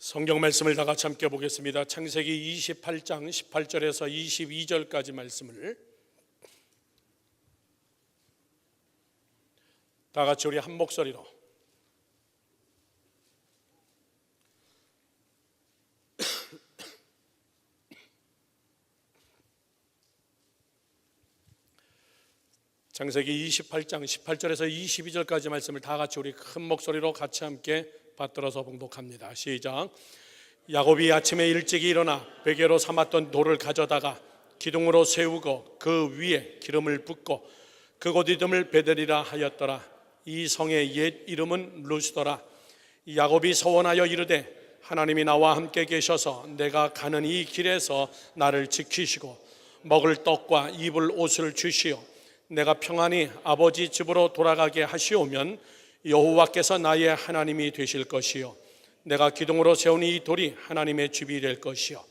성경 말씀을 다 같이 함께 보겠습니다. 창세기 28장 18절에서 22절까지 말씀을 다 같이 우리 한 목소리로 창세기 28장 18절에서 22절까지 말씀을 다 같이 우리 큰 목소리로 같이 함께 받들어서 봉독합니다. 시작. 야곱이 아침에 일찍이 일어나 베개로 삼았던 돌을 가져다가 기둥으로 세우고 그 위에 기름을 붓고 그곳 이름을 베델이라 하였더라. 이 성의 옛 이름은 루스더라. 야곱이 서원하여 이르되 하나님이 나와 함께 계셔서 내가 가는 이 길에서 나를 지키시고 먹을 떡과 입을 옷을 주시오. 내가 평안히 아버지 집으로 돌아가게 하시오면 여호와께서 나의 하나님이 되실 것이요 내가 기둥으로 세운 이 돌이 하나님의 집이 될 것이요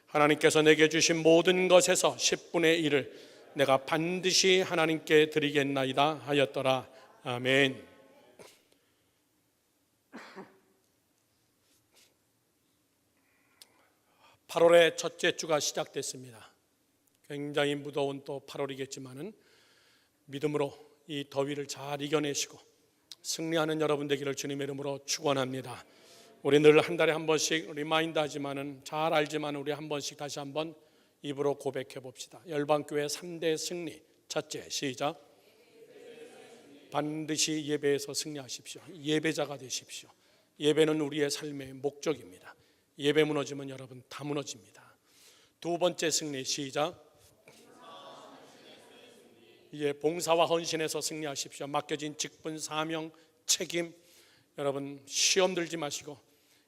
하나님께서 내게 주신 모든 것에서 10분의 1을 내가 반드시 하나님께 드리겠나이다 하였더라. 아멘. (8월의) 첫째 주가 시작됐습니다. 굉장히 무더운 또 8월이겠지만은 믿음으로 이 더위를 잘 이겨내시고 승리하는 여러분 되기를 주님의 이름으로 축원합니다. 우리 늘 한 달에 한 번씩 리마인드 하지만은 잘 알지만 우리 한 번씩 다시 한번 입으로 고백해 봅시다. 열방교회 3대 승리. 첫째, 시작. 반드시 예배에서 승리하십시오. 예배자가 되십시오. 예배는 우리의 삶의 목적입니다. 예배 무너지면 여러분 다 무너집니다. 두 번째 승리. 시작. 이제 봉사와 헌신에서 승리하십시오. 맡겨진 직분, 사명, 책임, 여러분 시험 들지 마시고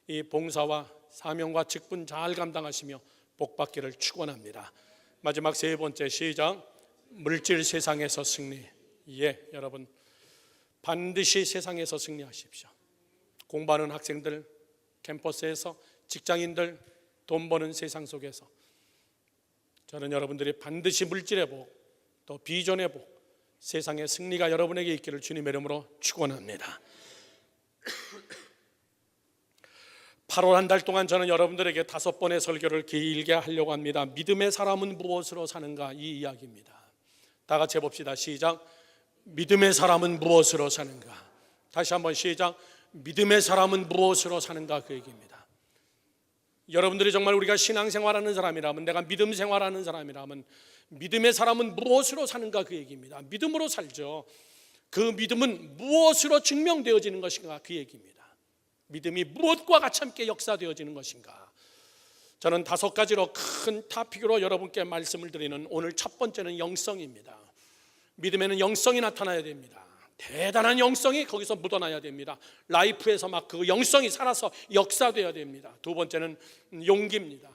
이 봉사와 사명과 직분 잘 감당하시며 복받기를 축원합니다. 마지막 세 번째, 시작. 물질 세상에서 승리. 여러분 반드시 세상에서 승리하십시오. 공부하는 학생들, 캠퍼스에서 직장인들, 돈 버는 세상 속에서 저는 여러분들이 반드시 물질의 복, 또 비전의 복, 세상의 승리가 여러분에게 있기를 주님의 이름으로 축원합니다. 8월 한 달 동안 저는 여러분들에게 5번의 설교를 길게 하려고 합니다. 믿음의 사람은 무엇으로 사는가, 이 이야기입니다. 다 같이 해봅시다. 시작. 믿음의 사람은 무엇으로 사는가. 다시 한번 시작. 믿음의 사람은 무엇으로 사는가, 그 얘기입니다. 여러분들이 정말 우리가 신앙생활하는 사람이라면, 내가 믿음 생활하는 사람이라면 믿음의 사람은 무엇으로 사는가, 그 얘기입니다. 믿음으로 살죠. 그 믿음은 무엇으로 증명되어지는 것인가, 그 얘기입니다. 믿음이 무엇과 같이 함께 역사되어지는 것인가. 저는 5가지로 큰 토픽으로 여러분께 말씀을 드리는 오늘 첫 번째는 영성입니다. 믿음에는 영성이 나타나야 됩니다. 대단한 영성이 거기서 묻어나야 됩니다. 라이프에서 막 그 영성이 살아서 역사되어야 됩니다. 두 번째는 용기입니다.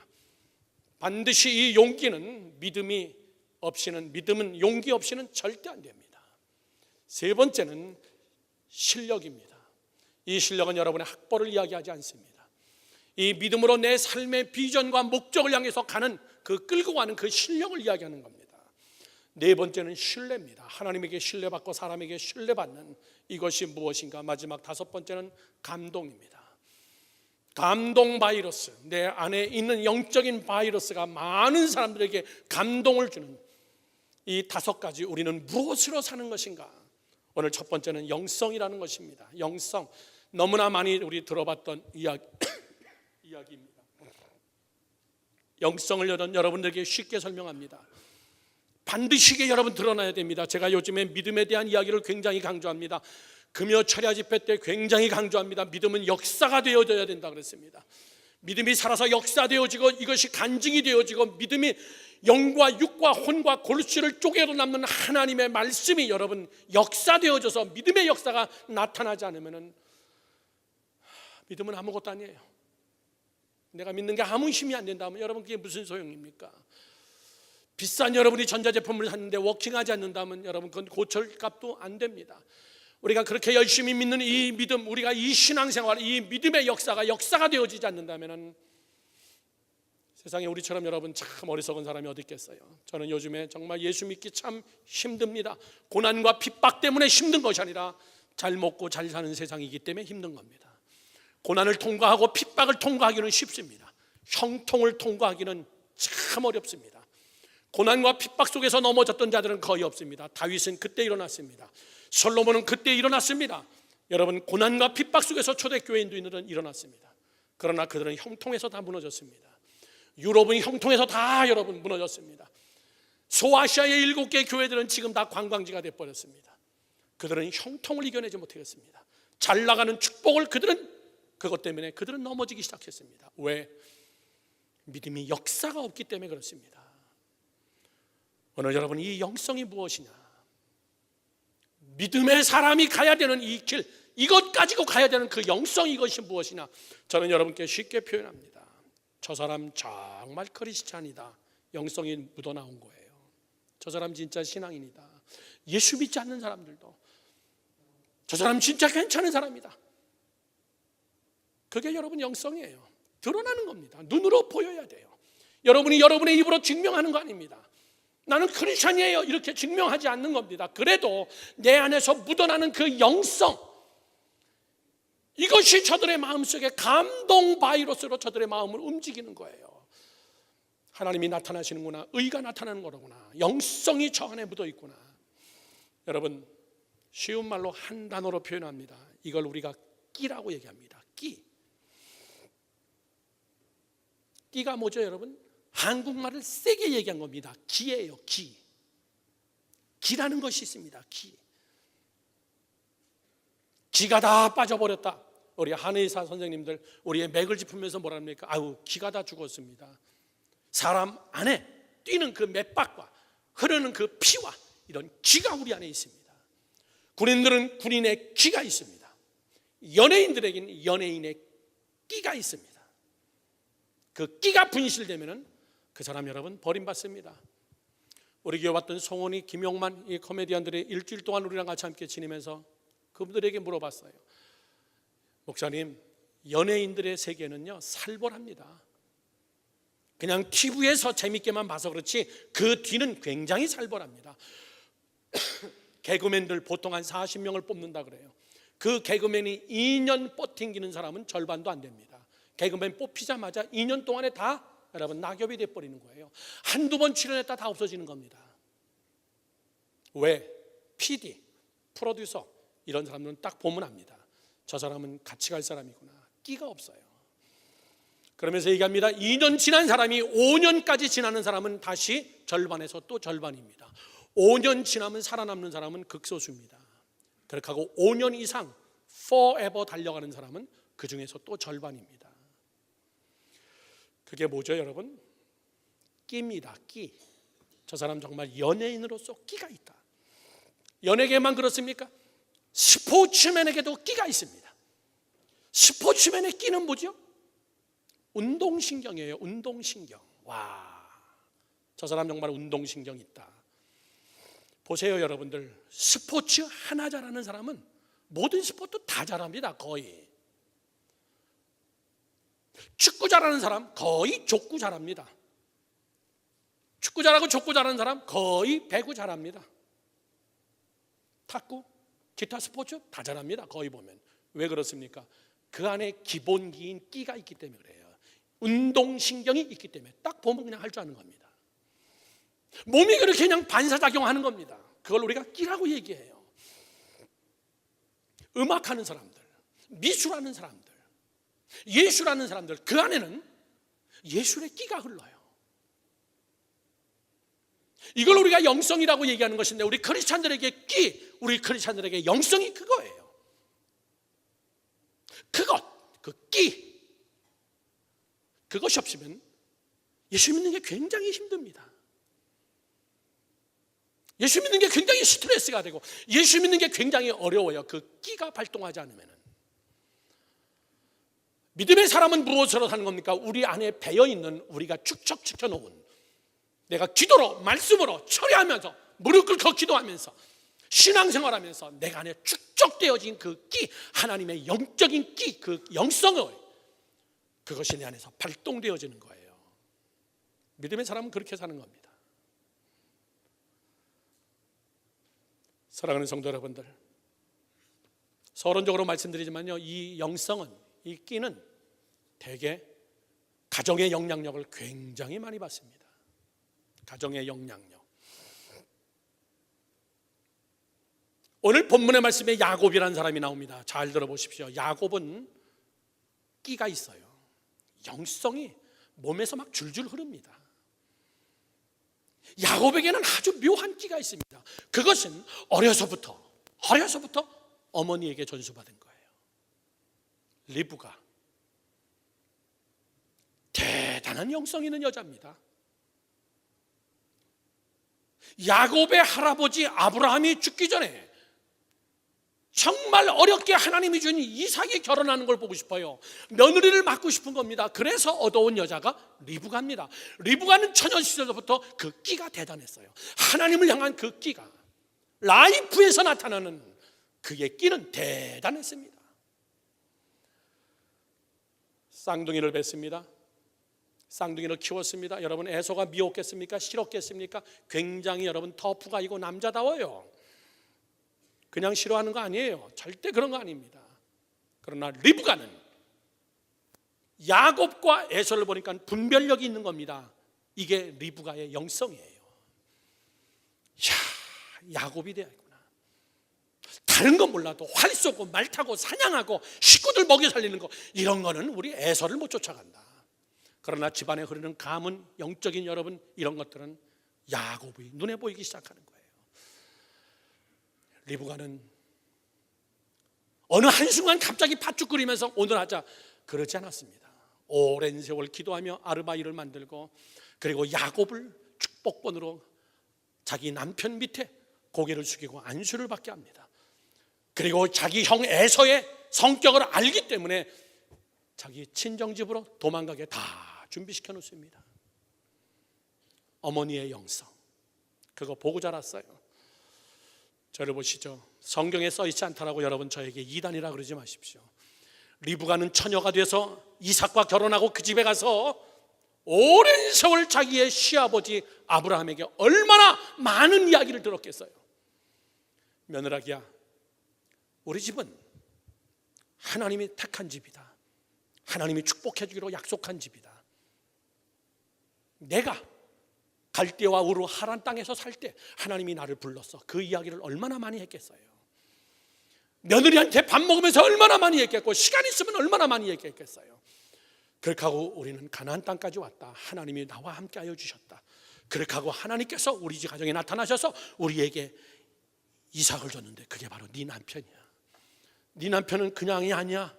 반드시 이 용기는 믿음은 용기 없이는 절대 안 됩니다. 세 번째는 실력입니다. 이 실력은 여러분의 학벌을 이야기하지 않습니다. 이 믿음으로 내 삶의 비전과 목적을 향해서 가는 그 끌고 가는 그 실력을 이야기하는 겁니다. 네 번째는 신뢰입니다. 하나님에게 신뢰받고 사람에게 신뢰받는 이것이 무엇인가. 마지막 5번째는 감동입니다. 감동 바이러스, 내 안에 있는 영적인 바이러스가 많은 사람들에게 감동을 주는 이 5가지, 우리는 무엇으로 사는 것인가. 오늘 첫 번째는 영성이라는 것입니다. 영성, 너무나 많이 우리 들어봤던 이야기입니다. 영성을 여러분들에게 쉽게 설명합니다. 반드시 이게 여러분 드러나야 됩니다. 제가 요즘에 믿음에 대한 이야기를 굉장히 강조합니다. 금요 철야 집회 때 굉장히 강조합니다. 믿음은 역사가 되어져야 된다 그랬습니다. 믿음이 살아서 역사되어지고 이것이 간증이 되어지고 믿음이 영과 육과 혼과 골수를 쪼개도 남는 하나님의 말씀이 여러분 역사되어져서 믿음의 역사가 나타나지 않으면 믿음은 아무것도 아니에요. 내가 믿는 게 아무 힘이 안 된다면 여러분 그게 무슨 소용입니까? 비싼 여러분이 전자제품을 샀는데 워킹하지 않는다면 여러분 그건 고철값도 안 됩니다. 우리가 그렇게 열심히 믿는 이 믿음, 우리가 이 신앙생활, 이 믿음의 역사가 되어지지 않는다면 세상에 우리처럼 여러분 참 어리석은 사람이 어디 있겠어요. 저는 요즘에 정말 예수 믿기 참 힘듭니다. 고난과 핍박 때문에 힘든 것이 아니라 잘 먹고 잘 사는 세상이기 때문에 힘든 겁니다. 고난을 통과하고 핍박을 통과하기는 쉽습니다. 형통을 통과하기는 참 어렵습니다. 고난과 핍박 속에서 넘어졌던 자들은 거의 없습니다. 다윗은 그때 일어났습니다. 솔로몬은 그때 일어났습니다. 여러분, 고난과 핍박 속에서 초대교회인들은 일어났습니다. 그러나 그들은 형통에서 다 무너졌습니다. 유럽은 형통에서 다 여러분 무너졌습니다. 소아시아의 7개 교회들은 지금 다 관광지가 되어버렸습니다. 그들은 형통을 이겨내지 못하겠습니다. 잘 나가는 축복을 그것 때문에 그들은 넘어지기 시작했습니다. 왜? 믿음이 역사가 없기 때문에 그렇습니다. 오늘 여러분, 이 영성이 무엇이냐? 믿음의 사람이 가야 되는 이 길, 이것 가지고 가야 되는 그 영성, 이것이 무엇이냐? 저는 여러분께 쉽게 표현합니다. 저 사람 정말 크리스찬이다. 영성이 묻어나온 거예요. 저 사람 진짜 신앙인이다. 예수 믿지 않는 사람들도 저 사람 진짜 괜찮은 사람이다. 그게 여러분 영성이에요. 드러나는 겁니다. 눈으로 보여야 돼요. 여러분이 여러분의 입으로 증명하는 거 아닙니다. 나는 크리스찬이에요 이렇게 증명하지 않는 겁니다. 그래도 내 안에서 묻어나는 그 영성, 이것이 저들의 마음속에 감동 바이러스로 저들의 마음을 움직이는 거예요. 하나님이 나타나시는구나, 의가 나타나는 거로구나, 영성이 저 안에 묻어 있구나. 여러분, 쉬운 말로 한 단어로 표현합니다. 이걸 우리가 끼라고 얘기합니다. 끼가 뭐죠 여러분? 한국말을 세게 얘기한 겁니다. 기예요. 기라는 것이 있습니다. 기가 다 빠져버렸다. 우리 한의사 선생님들 우리의 맥을 짚으면서 뭐라 합니까? 아유, 기가 다 죽었습니다. 사람 안에 뛰는 그 맥박과 흐르는 그 피와 이런 기가 우리 안에 있습니다. 군인들은 군인의 기가 있습니다. 연예인들에게는 연예인의 끼가 있습니다. 그 끼가 분실되면은 그 사람 여러분 버림받습니다. 우리 교회 왔던 송원이, 김용만 이 코미디언들이 일주일 동안 우리랑 같이 함께 지내면서 그분들에게 물어봤어요. 목사님, 연예인들의 세계는요 살벌합니다. 그냥 TV에서 재밌게만 봐서 그렇지 그 뒤는 굉장히 살벌합니다. 개그맨들 보통 한 40명을 뽑는다 그래요. 그 개그맨이 2년 버팅기는 사람은 절반도 안 됩니다. 개그맨 뽑히자마자 2년 동안에 다 여러분 낙엽이 돼버리는 거예요. 한두 번 출연했다 다 없어지는 겁니다. 왜? PD, 프로듀서 이런 사람들은 딱 보면 압니다. 저 사람은 같이 갈 사람이구나. 끼가 없어요. 그러면서 얘기합니다. 2년 지난 사람이 5년까지 지나는 사람은 다시 절반에서 또 절반입니다. 5년 지나면 살아남는 사람은 극소수입니다. 그렇게 하고 5년 이상 forever 달려가는 사람은 그 중에서 또 절반입니다. 그게 뭐죠 여러분? 끼입니다. 끼. 저 사람 정말 연예인으로서 끼가 있다. 연예계만 그렇습니까? 스포츠맨에게도 끼가 있습니다. 스포츠맨의 끼는 뭐죠? 운동신경이에요. 운동신경. 와, 저 사람 정말 운동신경이 있다. 보세요 여러분들, 스포츠 하나 잘하는 사람은 모든 스포츠 다 잘합니다. 거의. 축구 잘하는 사람 거의 족구 잘합니다. 축구 잘하고 족구 잘하는 사람 거의 배구 잘합니다. 탁구, 기타 스포츠 다 잘합니다. 거의 보면. 왜 그렇습니까? 그 안에 기본기인 끼가 있기 때문에 그래요. 운동신경이 있기 때문에 딱 보면 그냥 할 줄 아는 겁니다. 몸이 그렇게 그냥 반사작용하는 겁니다. 그걸 우리가 끼라고 얘기해요. 음악하는 사람들, 미술하는 사람들, 예술하는 사람들, 그 안에는 예술의 끼가 흘러요. 이걸 우리가 영성이라고 얘기하는 것인데 우리 크리스찬들에게 끼, 우리 크리스찬들에게 영성이 그거예요. 그 끼, 그것이 없으면 예수 믿는 게 굉장히 힘듭니다. 예수 믿는 게 굉장히 스트레스가 되고 예수 믿는 게 굉장히 어려워요. 그 끼가 발동하지 않으면. 믿음의 사람은 무엇으로 사는 겁니까? 우리 안에 배어있는, 우리가 축적 지켜놓은, 내가 기도로 말씀으로 처리하면서 무릎 꿇고 기도하면서 신앙생활하면서 내가 안에 축적되어진 그 끼, 하나님의 영적인 끼, 그 영성을, 그것이 내 안에서 발동되어지는 거예요. 믿음의 사람은 그렇게 사는 겁니다. 사랑하는 성도 여러분들, 서론적으로 말씀드리지만요, 이 영성은, 이 끼는 대개 가정의 영향력을 굉장히 많이 받습니다. 가정의 영향력. 오늘 본문의 말씀에 야곱이라는 사람이 나옵니다. 잘 들어보십시오. 야곱은 끼가 있어요. 영성이 몸에서 막 줄줄 흐릅니다. 야곱에게는 아주 묘한 끼가 있습니다. 그것은 어려서부터 어머니에게 전수받은 거예요. 리브가 대단한 영성 있는 여자입니다. 야곱의 할아버지 아브라함이 죽기 전에 정말 어렵게 하나님이 준 이삭이 결혼하는 걸 보고 싶어요. 며느리를 맡고 싶은 겁니다. 그래서 얻어온 여자가 리브가입니다. 리브가는 처녀 시절부터 그 끼가 대단했어요. 하나님을 향한 그 끼가, 라이프에서 나타나는 그의 끼는 대단했습니다. 쌍둥이를 뵀습니다. 쌍둥이를 키웠습니다. 여러분, 에서가 미웠겠습니까? 싫었겠습니까? 굉장히 여러분 터프가이고 남자다워요. 그냥 싫어하는 거 아니에요. 절대 그런 거 아닙니다. 그러나 리브가는 야곱과 에서를 보니까 분별력이 있는 겁니다. 이게 리브가의 영성이에요. 야곱이 되었구나. 다른 건 몰라도 활 쏘고 말 타고 사냥하고 식구들 먹여 살리는 거, 이런 거는 우리 에서를 못 쫓아간다. 그러나 집안에 흐르는 가문, 영적인 여러분, 이런 것들은 야곱이 눈에 보이기 시작하는 거예요. 리브가는 어느 한순간 갑자기 팥죽 끓이면서 오늘 하자 그러지 않았습니다. 오랜 세월 기도하며 아르바이를 만들고, 그리고 야곱을 축복권으로 자기 남편 밑에 고개를 숙이고 안수를 받게 합니다. 그리고 자기 형 에서의 성격을 알기 때문에 자기 친정집으로 도망가게 다 준비시켜 놓습니다. 어머니의 영성, 그거 보고 자랐어요. 저를 보시죠. 성경에 써 있지 않다라고 여러분 저에게 이단이라 그러지 마십시오. 리브가는 처녀가 돼서 이삭과 결혼하고 그 집에 가서 오랜 세월 자기의 시아버지 아브라함에게 얼마나 많은 이야기를 들었겠어요. 며느라기야, 우리 집은 하나님이 택한 집이다. 하나님이 축복해 주기로 약속한 집이다. 내가 갈대와 우르 하란 땅에서 살 때 하나님이 나를 불렀어. 그 이야기를 얼마나 많이 했겠어요. 며느리한테 밥 먹으면서 얼마나 많이 얘기했고, 시간 있으면 얼마나 많이 얘기했겠어요. 그렇게 하고 우리는 가나안 땅까지 왔다. 하나님이 나와 함께 하여 주셨다. 그렇게 하고 하나님께서 우리 집 가정에 나타나셔서 우리에게 이삭을 줬는데 그게 바로 네 남편이야. 네 남편은 그냥이 아니야.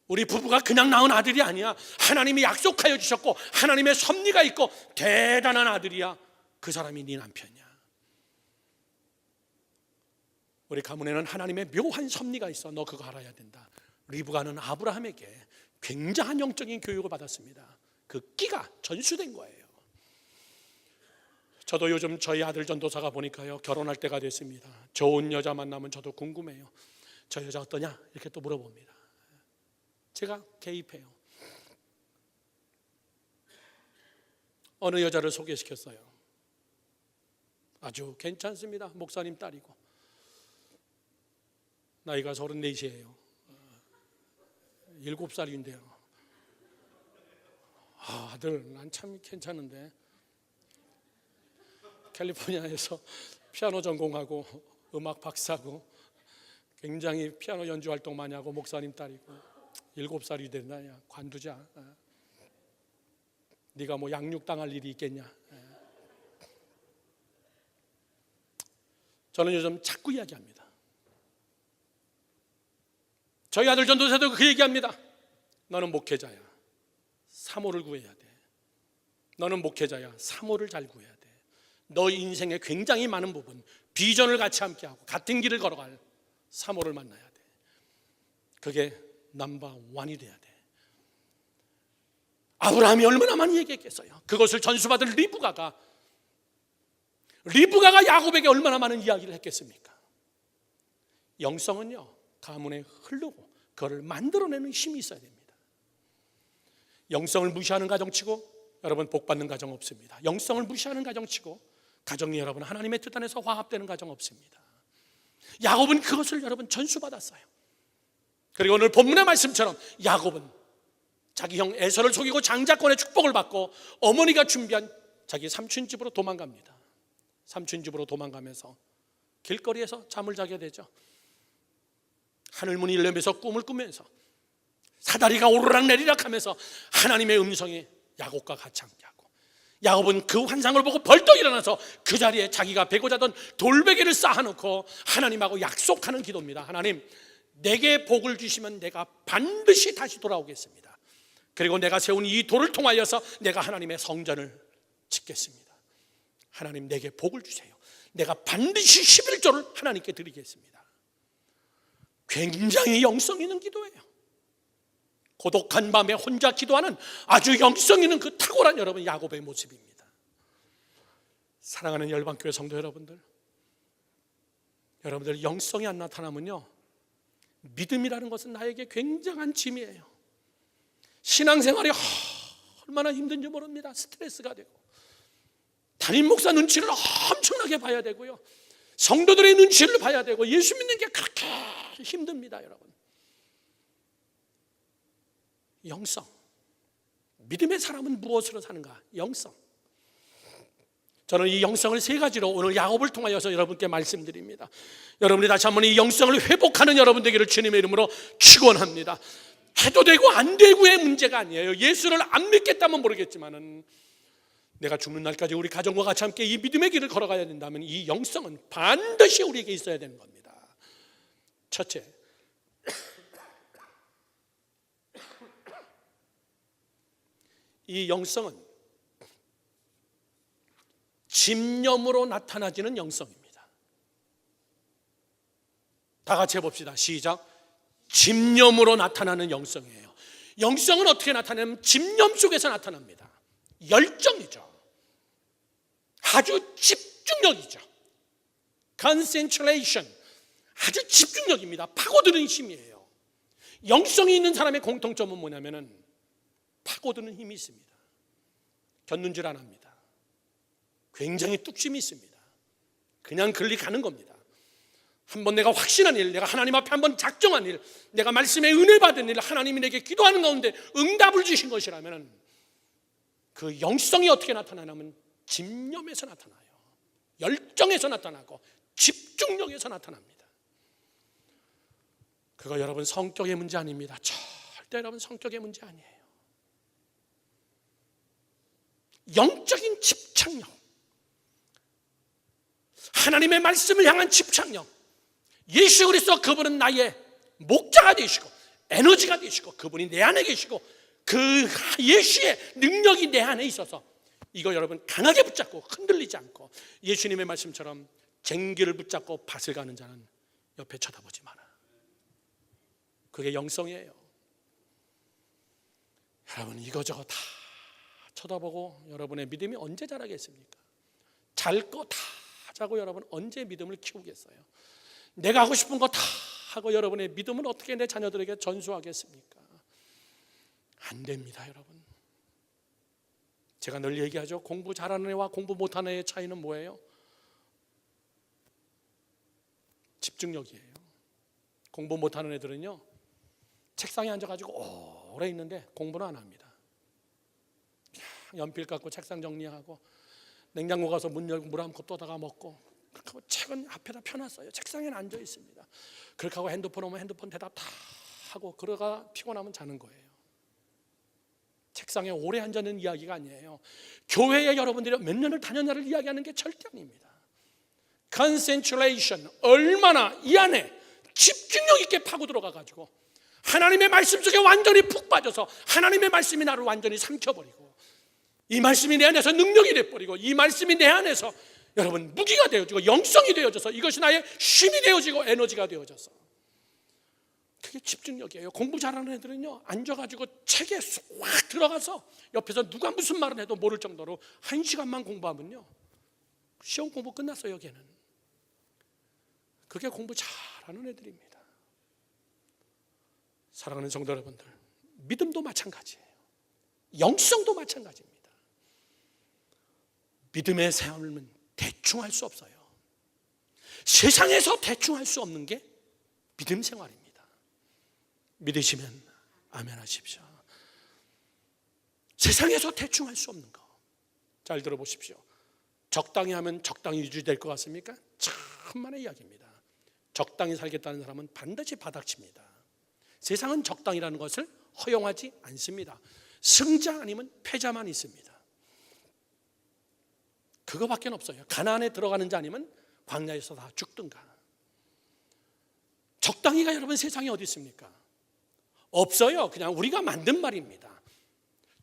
우리 부부가 그냥 낳은 아들이 아니야. 하나님이 약속하여 주셨고 하나님의 섭리가 있고 대단한 아들이야. 그 사람이 네 남편이야. 우리 가문에는 하나님의 묘한 섭리가 있어. 너 그거 알아야 된다. 리브가는 아브라함에게 굉장한 영적인 교육을 받았습니다. 그 끼가 전수된 거예요. 저도 요즘 저희 아들 전도사가 보니까요, 결혼할 때가 됐습니다. 좋은 여자 만나면 저도 궁금해요. 저 여자 어떠냐? 이렇게 또 물어봅니다. 제가 개입해요. 어느 여자를 소개시켰어요. 아주 괜찮습니다. 목사님 딸이고. 나이가 34이에요. 7살인데요. 아들, 난 참 괜찮은데. 캘리포니아에서 피아노 전공하고 음악 박사고 굉장히 피아노 연주 활동 많이 하고 목사님 딸이고 7살이 됐나? 야, 관두자. 네가 뭐 양육당할 일이 있겠냐? 저는 요즘 자꾸 이야기합니다. 저희 아들 전도사도 그 얘기합니다. 너는 목회자야. 사모를 구해야 돼. 너는 목회자야. 사모를 잘 구해야 돼. 너 인생에 굉장히 많은 부분, 비전을 같이 함께하고 같은 길을 걸어갈 사모를 만나야 돼. 그게 넘버 원이 돼야 돼. 아브라함이 얼마나 많이 얘기했겠어요. 그것을 전수받을 리브가가 야곱에게 얼마나 많은 이야기를 했겠습니까? 영성은요, 가문에 흐르고 그걸 만들어내는 힘이 있어야 됩니다. 영성을 무시하는 가정치고 여러분 복받는 가정 없습니다. 영성을 무시하는 가정치고 가정이 여러분 하나님의 뜻 안에서 화합되는 가정 없습니다. 야곱은 그것을 여러분 전수받았어요. 그리고 오늘 본문의 말씀처럼 야곱은 자기 형 에서를 속이고 장자권의 축복을 받고 어머니가 준비한 자기 삼촌 집으로 도망갑니다. 삼촌 집으로 도망가면서 길거리에서 잠을 자게 되죠. 하늘문이 열리면서 꿈을 꾸면서 사다리가 오르락 내리락 하면서 하나님의 음성이 야곱과 같이 함께하고, 야곱은 그 환상을 보고 벌떡 일어나서 그 자리에 자기가 베고 자던 돌베개를 쌓아놓고 하나님하고 약속하는 기도입니다. 하나님, 내게 복을 주시면 내가 반드시 다시 돌아오겠습니다. 그리고 내가 세운 이 돌을 통하여서 내가 하나님의 성전을 짓겠습니다. 하나님, 내게 복을 주세요. 내가 반드시 11조를 하나님께 드리겠습니다. 굉장히 영성 있는 기도예요. 고독한 밤에 혼자 기도하는 아주 영성 있는 그 탁월한 여러분 야곱의 모습입니다. 사랑하는 열방교회 성도 여러분들, 여러분들 영성이 안 나타나면요, 믿음이라는 것은 나에게 굉장한 짐이에요. 신앙생활이 얼마나 힘든지 모릅니다. 스트레스가 되고, 담임 목사 눈치를 엄청나게 봐야 되고요, 성도들의 눈치를 봐야 되고, 예수 믿는 게 그렇게 힘듭니다. 여러분, 영성, 믿음의 사람은 무엇으로 사는가? 영성. 저는 이 영성을 세 가지로 오늘 야곱을 통하여서 여러분께 말씀드립니다. 여러분이 다시 한번 이 영성을 회복하는 여러분 되기를 주님의 이름으로 축원합니다. 해도 되고 안 되고의 문제가 아니에요. 예수를 안 믿겠다면 모르겠지만은 내가 죽는 날까지 우리 가정과 같이 함께 이 믿음의 길을 걸어가야 된다면 이 영성은 반드시 우리에게 있어야 되는 겁니다. 첫째, 이 영성은 집념으로 나타나지는 영성입니다. 다 같이 해봅시다. 시작. 집념으로 나타나는 영성이에요. 영성은 어떻게 나타나냐면 집념 속에서 나타납니다. 열정이죠. 아주 집중력이죠. concentration, 아주 집중력입니다. 파고드는 힘이에요. 영성이 있는 사람의 공통점은 뭐냐면은 파고드는 힘이 있습니다. 겪는 줄 안 합니다. 굉장히 뚝심이 있습니다. 그냥 클릭하는 겁니다. 한번 내가 확신한 일, 내가 하나님 앞에 한번 작정한 일, 내가 말씀에 은혜 받은 일, 하나님이 내게 기도하는 가운데 응답을 주신 것이라면 그 영성이 어떻게 나타나냐면 집념에서 나타나요. 열정에서 나타나고 집중력에서 나타납니다. 그거 여러분 성격의 문제 아닙니다. 절대 여러분 성격의 문제 아니에요. 영적인 집착력, 하나님의 말씀을 향한 집착력. 예수 그리스도 그분은 나의 목자가 되시고 에너지가 되시고 그분이 내 안에 계시고 그 예수의 능력이 내 안에 있어서 이거 여러분 강하게 붙잡고 흔들리지 않고 예수님의 말씀처럼 쟁기를 붙잡고 밭을 가는 자는 옆에 쳐다보지 마라. 그게 영성이에요. 여러분 이거저거 다 쳐다보고 여러분의 믿음이 언제 자라겠습니까? 잘 거 다 자고 여러분 언제 믿음을 키우겠어요? 내가 하고 싶은 거 다 하고 여러분의 믿음은 어떻게 내 자녀들에게 전수하겠습니까? 안 됩니다. 여러분, 제가 늘 얘기하죠. 공부 잘하는 애와 공부 못하는 애의 차이는 뭐예요? 집중력이에요. 공부 못하는 애들은요, 책상에 앉아가지고 오래 있는데 공부는 안 합니다. 연필 갖고 책상 정리하고 냉장고 가서 문 열고 물 한 컵 떠다가 먹고, 그렇게 하고 책은 앞에다 펴놨어요. 책상에는 앉아 있습니다. 그렇게 하고 핸드폰 오면 핸드폰 대답 다 하고 그러다가 피곤하면 자는 거예요. 책상에 오래 앉아있는 이야기가 아니에요. 교회에 여러분들이 몇 년을 다녔냐를 이야기하는 게 절대 아닙니다. concentration, 얼마나 이 안에 집중력 있게 파고 들어가가지고 하나님의 말씀 속에 완전히 푹 빠져서 하나님의 말씀이 나를 완전히 삼켜버리고 이 말씀이 내 안에서 능력이 돼버리고 이 말씀이 내 안에서 여러분 무기가 되어지고 영성이 되어져서 이것이 나의 힘이 되어지고 에너지가 되어져서, 그게 집중력이에요. 공부 잘하는 애들은요, 앉아가지고 책에 확 들어가서 옆에서 누가 무슨 말을 해도 모를 정도로 1시간만 공부하면요, 시험 공부 끝났어요. 걔는. 그게 공부 잘하는 애들입니다. 사랑하는 성도 여러분들, 믿음도 마찬가지예요. 영성도 마찬가지입니다. 믿음의 삶은 대충 할 수 없어요. 세상에서 대충 할 수 없는 게 믿음 생활입니다. 믿으시면 아멘 하십시오. 세상에서 대충 할 수 없는 거 잘 들어보십시오. 적당히 하면 적당히 유지될 것 같습니까? 천만의 이야기입니다. 적당히 살겠다는 사람은 반드시 바닥칩니다. 세상은 적당이라는 것을 허용하지 않습니다. 승자 아니면 패자만 있습니다. 그거밖에 없어요. 가나안에 들어가는 자 아니면 광야에서 다 죽든가. 적당히가 여러분 세상에 어디 있습니까? 없어요. 그냥 우리가 만든 말입니다.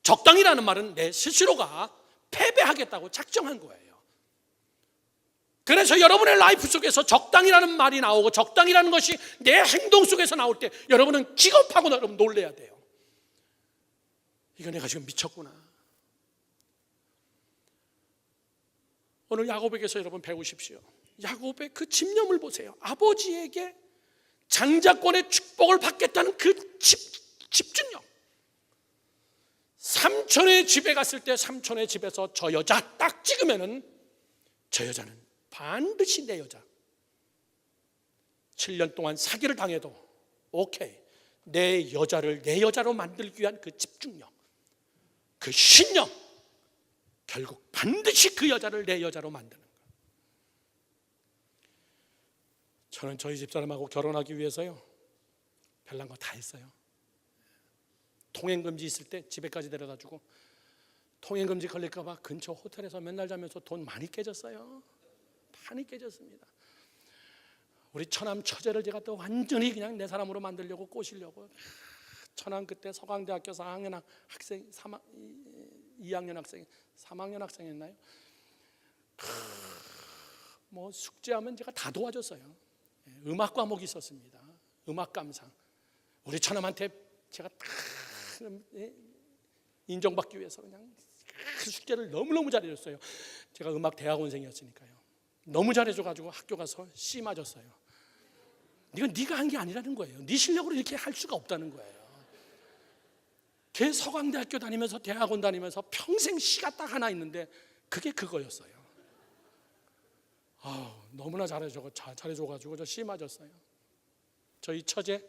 적당히라는 말은 내 스스로가 패배하겠다고 작정한 거예요. 그래서 여러분의 라이프 속에서 적당히라는 말이 나오고 적당히라는 것이 내 행동 속에서 나올 때 여러분은 기겁하고 여러분 놀라야 돼요. 이거 내가 지금 미쳤구나. 오늘 야곱에게서 여러분 배우십시오. 야곱의 그 집념을 보세요. 아버지에게 장자권의 축복을 받겠다는 그 집중력. 삼촌의 집에 갔을 때 삼촌의 집에서 저 여자 딱 찍으면은 저 여자는 반드시 내 여자. 7년 동안 사기를 당해도 오케이. 내 여자를 내 여자로 만들기 위한 그 집중력, 그 신념, 결국 반드시 그 여자를 내 여자로 만드는 거예요. 저는 저희 집사람하고 결혼하기 위해서요 별난 거 다 했어요. 통행금지 있을 때 집에까지 데려다주고 통행금지 걸릴까 봐 근처 호텔에서 맨날 자면서 돈 많이 깨졌어요. 많이 깨졌습니다. 우리 처남 처제를 제가 또 완전히 그냥 내 사람으로 만들려고 꼬시려고. 처남 그때 서강대학교 4학년 학생 2학년 학생 3학년 학생이었나요? 뭐 숙제하면 제가 다 도와줬어요. 음악 과목이 있었습니다. 음악 감상. 우리 처남한테 제가 다 인정받기 위해서 그냥 그 숙제를 너무너무 잘해줬어요. 제가 음악 대학원생이었으니까요. 너무 잘해줘가지고 학교 가서 C 맞았어요. 이건 네가 한 게 아니라는 거예요. 네 실력으로 이렇게 할 수가 없다는 거예요. 걔 서강대학교 다니면서 대학원 다니면서 평생 C가 딱 하나 있는데 그게 그거였어요. 너무나 잘해줘가지고 저 C 맞았어요. 저희 처제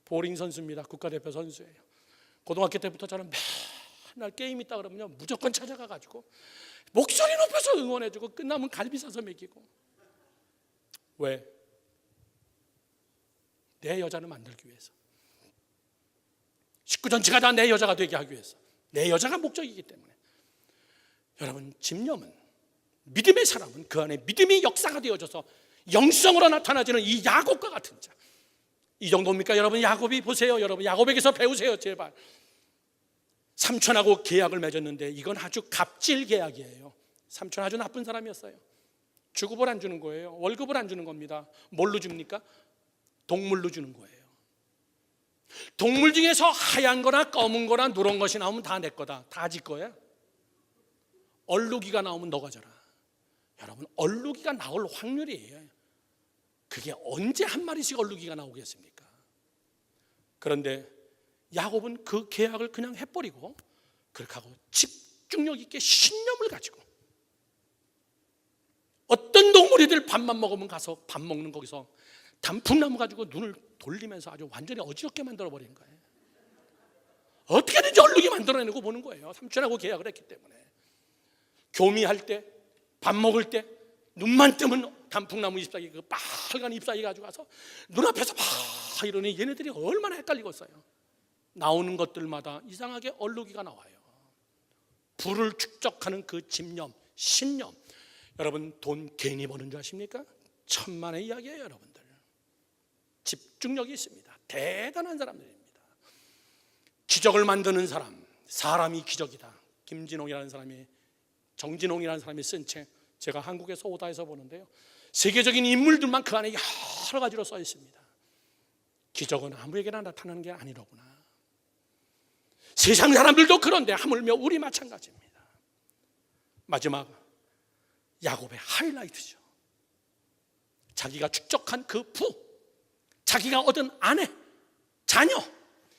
보링 선수입니다. 국가대표 선수예요. 고등학교 때부터 저는 맨날 게임 있다 그러면요 무조건 찾아가가지고 목소리 높여서 응원해주고 끝나면 갈비 사서 먹이고. 왜? 내 여자를 만들기 위해서. 식구 전체가 다 내 여자가 되게 하기 위해서. 내 여자가 목적이기 때문에. 여러분 집념은, 믿음의 사람은 그 안에 믿음이 역사가 되어져서 영성으로 나타나지는 이 야곱과 같은 자. 이 정도입니까? 여러분 야곱이 보세요. 여러분 야곱에게서 배우세요 제발. 삼촌하고 계약을 맺었는데 이건 아주 갑질 계약이에요. 삼촌 아주 나쁜 사람이었어요. 주급을 안 주는 거예요. 월급을 안 주는 겁니다. 뭘로 줍니까? 동물로 주는 거예요. 동물 중에서 하얀 거나 검은 거나 누런 것이 나오면 다 내 거다. 다 지 거야. 얼룩이가 나오면 너가 져라. 여러분 얼룩이가 나올 확률이에요. 그게 언제 한 마리씩 얼룩이가 나오겠습니까? 그런데 야곱은 그 계약을 그냥 해버리고 그렇게 하고 집중력 있게 신념을 가지고 어떤 동물이들 밥만 먹으면 가서 밥 먹는 거기서 단풍나무 가지고 눈을 돌리면서 아주 완전히 어지럽게 만들어버리는 거예요. 어떻게든지 얼룩이 만들어내고 보는 거예요. 삼촌하고 계약을 했기 때문에. 교미할 때, 밥 먹을 때 눈만 뜨면 단풍나무 잎사귀 그 빨간 잎사귀 가지고 가서 눈앞에서 막 이러니 얘네들이 얼마나 헷갈리겠어요. 나오는 것들마다 이상하게 얼룩이가 나와요. 부를 축적하는 그 집념, 신념. 여러분 돈 괜히 버는 줄 아십니까? 천만의 이야기예요 여러분들. 집중력이 있습니다. 대단한 사람들입니다. 기적을 만드는 사람, 사람이 기적이다. 김진홍이라는 사람이, 정진홍이라는 사람이 쓴 책, 제가 한국에서 오다에서 보는데요, 세계적인 인물들만 그 안에 여러 가지로 써 있습니다. 기적은 아무에게나 나타나는 게 아니로구나. 세상 사람들도 그런데 하물며 우리 마찬가지입니다. 마지막 야곱의 하이라이트죠. 자기가 축적한 그 부, 자기가 얻은 아내, 자녀,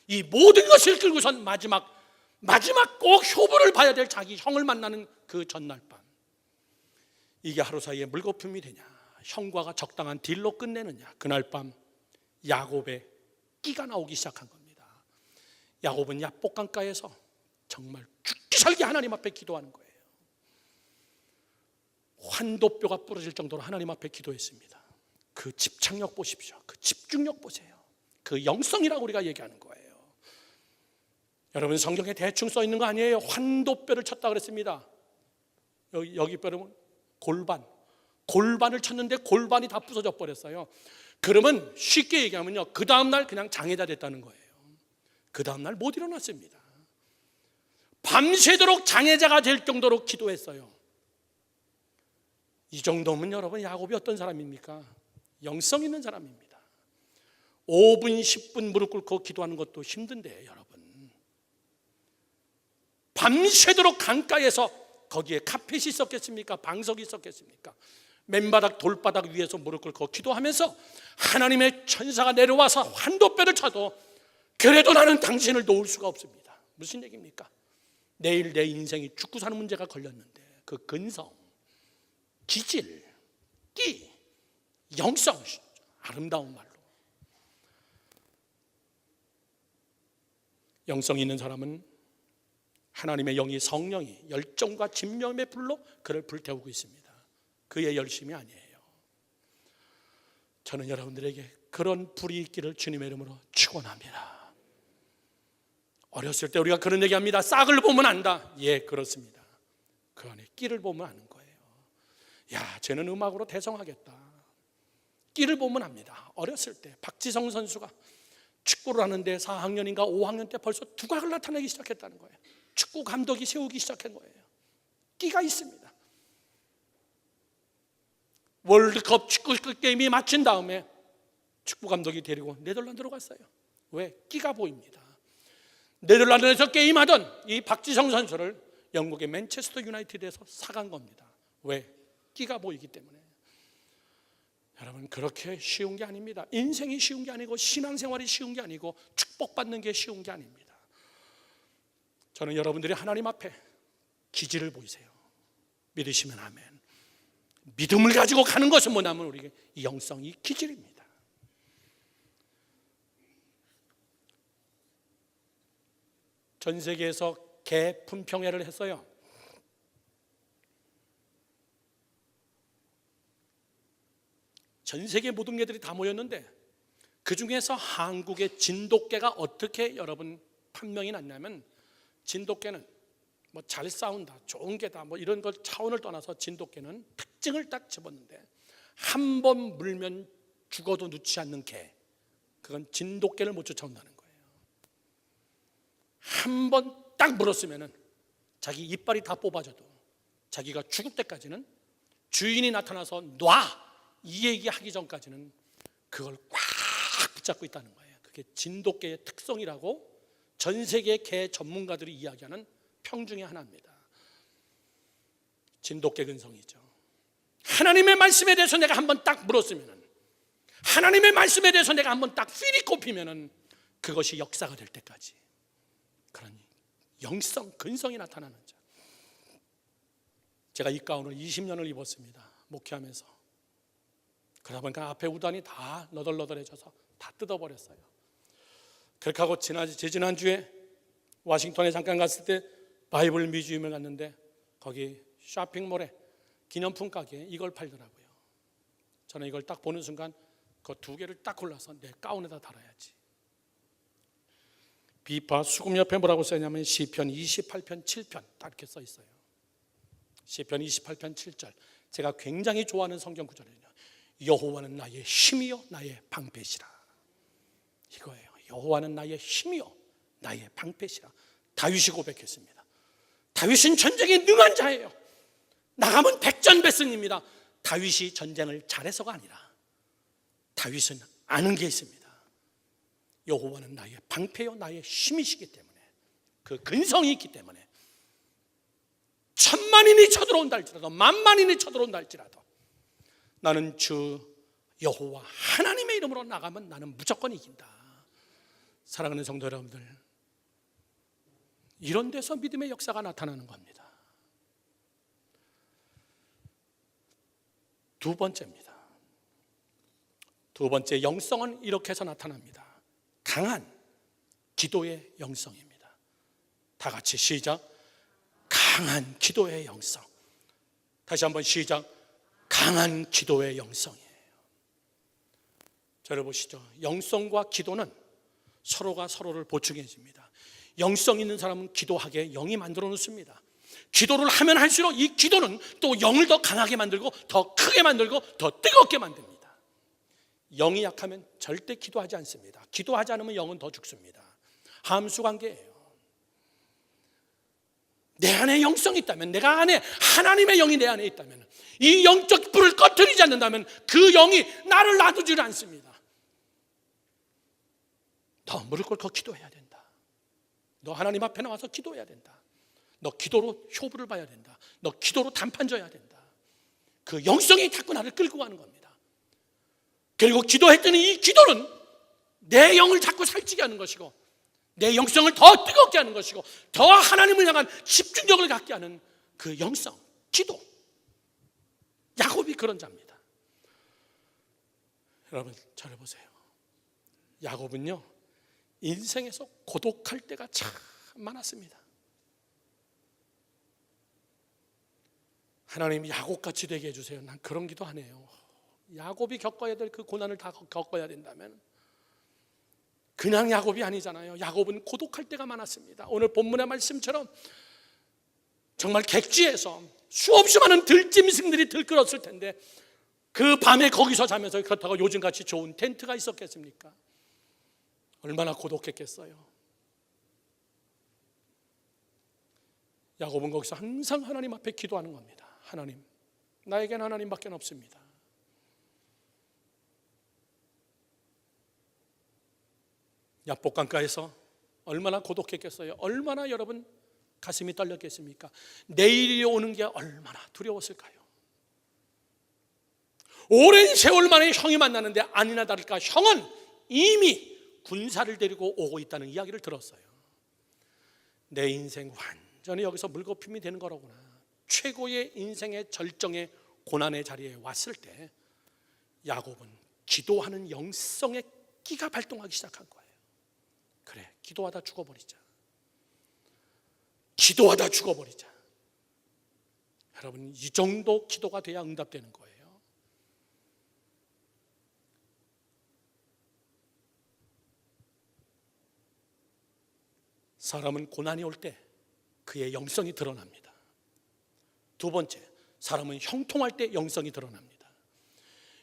이 모든 것을 끌고선 마지막 꼭 효부를 봐야 될 자기 형을 만나는 그 전날 밤. 이게 하루 사이에 물거품이 되냐, 형과가 적당한 딜로 끝내느냐. 그날 밤 야곱의 끼가 나오기 시작한 겁니다. 야곱은 야복강가에서 정말 죽기 살기 하나님 앞에 기도하는 거예요. 환도뼈가 부러질 정도로 하나님 앞에 기도했습니다. 그 집착력 보십시오. 그 집중력 보세요. 그 영성이라고 우리가 얘기하는 거예요. 여러분, 성경에 대충 써 있는 거 아니에요. 환도뼈를 쳤다 그랬습니다. 여기 뼈는 골반을 쳤는데 골반이 다 부서져 버렸어요. 그러면 쉽게 얘기하면요, 그 다음날 그냥 장애자 됐다는 거예요. 그 다음날 못 일어났습니다. 밤새도록 장애자가 될 정도로 기도했어요. 이 정도면 여러분, 야곱이 어떤 사람입니까? 영성 있는 사람입니다. 5분 10분 무릎 꿇고 기도하는 것도 힘든데 여러분, 밤새도록 강가에서, 거기에 카펫이 있었겠습니까? 방석이 있었겠습니까? 맨바닥 돌바닥 위에서 무릎 꿇고 기도하면서 하나님의 천사가 내려와서 환도뼈를 쳐도 그래도 나는 당신을 놓을 수가 없습니다. 무슨 얘기입니까? 내일 내 인생이 죽고 사는 문제가 걸렸는데 그 근성, 기질, 끼, 영성, 아름다운 말로. 영성이 있는 사람은 하나님의 영이, 성령이 열정과 집념의 불로 그를 불태우고 있습니다. 그의 열심이 아니에요. 저는 여러분들에게 그런 불이 있기를 주님의 이름으로 축원합니다. 어렸을 때 우리가 그런 얘기합니다. 싹을 보면 안다. 예, 그렇습니다. 그 안에 끼를 보면 아는 거예요. 야, 쟤는 음악으로 대성하겠다. 끼를 보면 압니다. 어렸을 때 박지성 선수가 축구를 하는데 4학년인가 5학년 때 벌써 두각을 나타내기 시작했다는 거예요. 축구 감독이 세우기 시작한 거예요. 끼가 있습니다. 월드컵 축구 게임이 마친 다음에 축구 감독이 데리고 네덜란드로 갔어요. 왜? 끼가 보입니다. 네덜란드에서 게임하던 이 박지성 선수를 영국의 맨체스터 유나이티드에서 사간 겁니다. 왜? 끼가 보이기 때문에. 여러분, 그렇게 쉬운 게 아닙니다. 인생이 쉬운 게 아니고 신앙생활이 쉬운 게 아니고 축복받는 게 쉬운 게 아닙니다. 저는 여러분들이 하나님 앞에 기질을 보이세요. 믿으시면 아멘. 믿음을 가지고 가는 것은 뭐냐면 우리의 영성이 기질입니다. 전 세계에서 개 품평회를 했어요. 전 세계 모든 개들이 다 모였는데 그 중에서 한국의 진돗개가 어떻게 여러분 판명이 났냐면, 진돗개는 뭐 잘 싸운다, 좋은 개다, 뭐 이런 걸 차원을 떠나서 진돗개는 특징을 딱 집었는데, 한 번 물면 죽어도 놓지 않는 개, 그건 진돗개를 못 쫓아온다는 거예요. 한 번 딱 물었으면은 자기 이빨이 다 뽑아져도 자기가 죽을 때까지는, 주인이 나타나서 놔 이 얘기하기 전까지는 그걸 꽉 붙잡고 있다는 거예요. 그게 진돗개의 특성이라고 전 세계 개 전문가들이 이야기하는 평 중에 하나입니다. 진돗개 근성이죠. 하나님의 말씀에 대해서 내가 한번 딱 물었으면, 하나님의 말씀에 대해서 내가 한번 딱 필이 꼽히면 그것이 역사가 될 때까지 그런 영성, 근성이 나타나는 자. 제가 이 가운을 20년을 입었습니다. 목회하면서. 그러다 보니까 앞에 우단이 다 너덜너덜해져서 다 뜯어버렸어요. 그렇게 하고 지난주에 워싱턴에 잠깐 갔을 때 바이블 뮤지엄에 갔는데 거기 쇼핑몰에 기념품 가게에 이걸 팔더라고요. 저는 이걸 딱 보는 순간 그 두 개를 딱 골라서 내 가운에다 달아야지. 비파 수금 옆에 뭐라고 써있냐면 시편 28편 7편 딱 이렇게 써 있어요. 시편 28편 7절, 제가 굉장히 좋아하는 성경 구절이에요. 여호와는 나의 힘이요 나의 방패시라. 이거예요. 여호와는 나의 힘이요 나의 방패시라. 다윗이 고백했습니다. 다윗은 전쟁에 능한 자예요. 나가면 백전백승입니다. 다윗이 전쟁을 잘해서가 아니라 다윗은 아는 게 있습니다. 여호와는 나의 방패요 나의 힘이시기 때문에, 그 근성이 있기 때문에 10,000만인이 쳐들어온다 할지라도, 10,000만인이 쳐들어온다 할지라도 나는 주 여호와 하나님의 이름으로 나가면 나는 무조건 이긴다. 사랑하는 성도 여러분들, 이런 데서 믿음의 역사가 나타나는 겁니다. 두 번째입니다. 두 번째, 영성은 이렇게 해서 나타납니다. 강한 기도의 영성입니다. 다 같이 시작. 강한 기도의 영성. 다시 한번 시작. 강한 기도의 영성이에요. 자, 보시죠. 영성과 기도는 서로가 서로를 보충해 줍니다. 영성 있는 사람은 기도하게 영이 만들어 놓습니다. 기도를 하면 할수록 이 기도는 또 영을 더 강하게 만들고 더 크게 만들고 더 뜨겁게 만듭니다. 영이 약하면 절대 기도하지 않습니다. 기도하지 않으면 영은 더 죽습니다. 함수 관계예요. 내 안에 영성이 있다면, 내가 안에 하나님의 영이 내 안에 있다면, 이 영적 불을 꺼뜨리지 않는다면 그 영이 나를 놔두질 않습니다. 너 무릎 꿇고 기도해야 된다. 너 하나님 앞에 나와서 기도해야 된다. 너 기도로 효부를 봐야 된다. 너 기도로 단판져야 된다. 그 영성이 자꾸 나를 끌고 가는 겁니다. 그리고 기도했더니 이 기도는 내 영을 자꾸 살찌게 하는 것이고, 내 영성을 더 뜨겁게 하는 것이고, 더 하나님을 향한 집중력을 갖게 하는 그 영성, 기도. 야곱이 그런 자입니다. 여러분 잘 보세요. 야곱은요, 인생에서 고독할 때가 참 많았습니다. 하나님 야곱같이 되게 해주세요. 난 그런 기도 안 해요. 야곱이 겪어야 될 그 고난을 다 겪어야 된다면 그냥 야곱이 아니잖아요. 야곱은 고독할 때가 많았습니다. 오늘 본문의 말씀처럼 정말 객지에서 수없이 많은 들짐승들이 들끓었을 텐데 그 밤에 거기서 자면서, 그렇다고 요즘같이 좋은 텐트가 있었겠습니까? 얼마나 고독했겠어요. 야곱은 거기서 항상 하나님 앞에 기도하는 겁니다. 하나님, 나에겐 하나님밖에 없습니다. 야복강가에서 얼마나 고독했겠어요. 얼마나 여러분 가슴이 떨렸겠습니까? 내일이 오는 게 얼마나 두려웠을까요? 오랜 세월 만에 형이 만나는데 아니나 다를까 형은 이미 군사를 데리고 오고 있다는 이야기를 들었어요. 내 인생 완전히 여기서 물거품이 되는 거로구나. 최고의 인생의 절정의 고난의 자리에 왔을 때 야곱은 기도하는 영성의 끼가 발동하기 시작한 거예요. 그래, 기도하다 죽어버리자. 기도하다 죽어버리자. 여러분, 이 정도 기도가 돼야 응답되는 거예요. 사람은 고난이 올 때 그의 영성이 드러납니다. 두 번째, 사람은 형통할 때 영성이 드러납니다.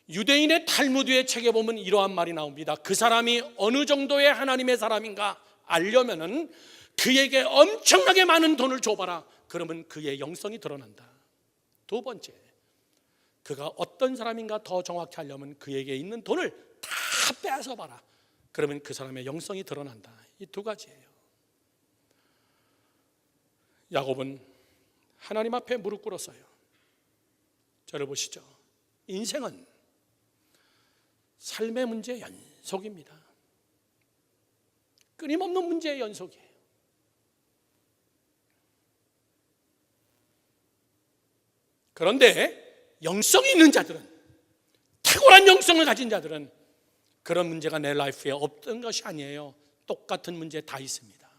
유대인의 탈무드의 책에 보면 이러한 말이 나옵니다. 그 사람이 어느 정도의 하나님의 사람인가 알려면은 그에게 엄청나게 많은 돈을 줘봐라. 그러면 그의 영성이 드러난다. 두 번째, 그가 어떤 사람인가 더 정확히 하려면 그에게 있는 돈을 다 빼앗아 봐라. 그러면 그 사람의 영성이 드러난다. 이 두 가지예요. 야곱은 하나님 앞에 무릎 꿇었어요. 저를 보시죠. 인생은 삶의 문제의 연속입니다. 끊임없는 문제의 연속이에요. 그런데 영성이 있는 자들은, 탁월한 영성을 가진 자들은 그런 문제가 내 라이프에 없던 것이 아니에요. 똑같은 문제 다 있습니다.